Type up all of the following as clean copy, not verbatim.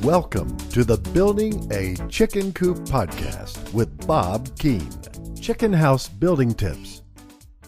Welcome to the Building a Chicken Coop podcast with Bob Keene. Chicken house building tips.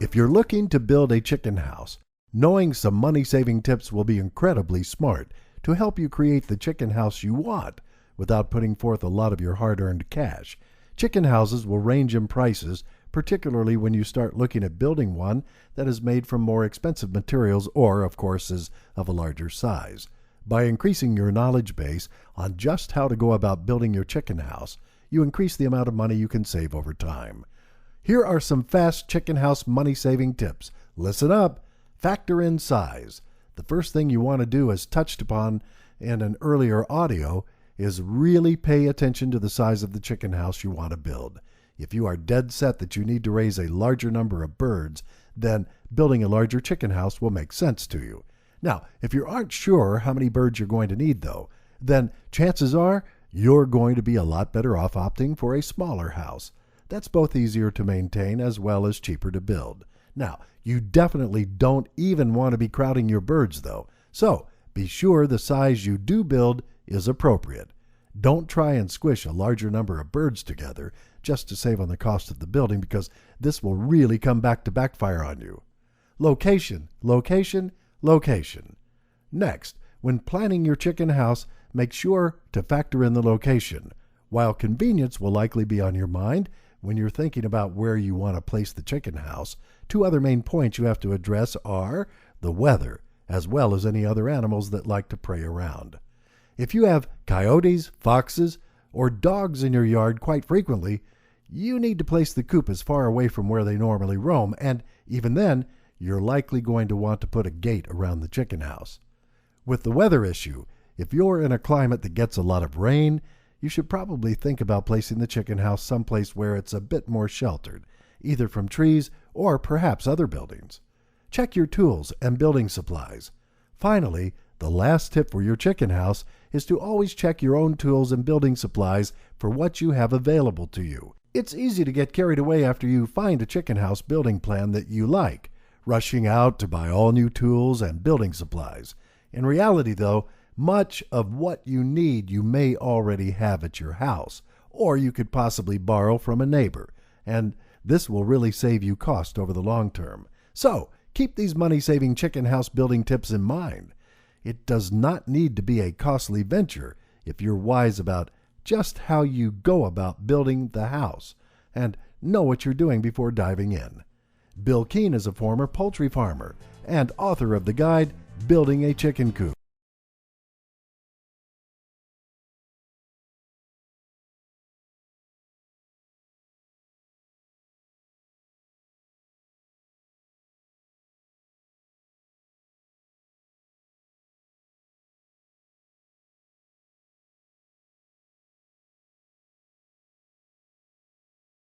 If you're looking to build a chicken house, knowing some money-saving tips will be incredibly smart to help you create the chicken house you want without putting forth a lot of your hard-earned cash. Chicken houses will range in prices, particularly when you start looking at building one that is made from more expensive materials or, of course, is of a larger size. By increasing your knowledge base on just how to go about building your chicken house, you increase the amount of money you can save over time. Here are some fast chicken house money-saving tips. Listen up. Factor in size. The first thing you want to do, as touched upon in an earlier audio, is really pay attention to the size of the chicken house you want to build. If you are dead set that you need to raise a larger number of birds, then building a larger chicken house will make sense to you. Now, if you aren't sure how many birds you're going to need, though, then chances are you're going to be a lot better off opting for a smaller house. That's both easier to maintain as well as cheaper to build. Now, you definitely don't even want to be crowding your birds, though, so be sure the size you do build is appropriate. Don't try and squish a larger number of birds together just to save on the cost of the building, because this will really come back to backfire on you. Location. Next, when planning your chicken house, make sure to factor in the location. While convenience will likely be on your mind when you're thinking about where you want to place the chicken house, two other main points you have to address are the weather, as well as any other animals that like to prey around. If you have coyotes, foxes, or dogs in your yard quite frequently, you need to place the coop as far away from where they normally roam, and even then, you're likely going to want to put a gate around the chicken house. With the weather issue, if you're in a climate that gets a lot of rain, you should probably think about placing the chicken house someplace where it's a bit more sheltered, either from trees or perhaps other buildings. Check your tools and building supplies. Finally, the last tip for your chicken house is to always check your own tools and building supplies for what you have available to you. It's easy to get carried away after you find a chicken house building plan that you like, rushing out to buy all new tools and building supplies. In reality, though, much of what you need you may already have at your house, or you could possibly borrow from a neighbor, and this will really save you cost over the long term. So, keep these money-saving chicken house building tips in mind. It does not need to be a costly venture if you're wise about just how you go about building the house and know what you're doing before diving in. Bill Keene is a former poultry farmer and author of the guide, Building a Chicken Coop.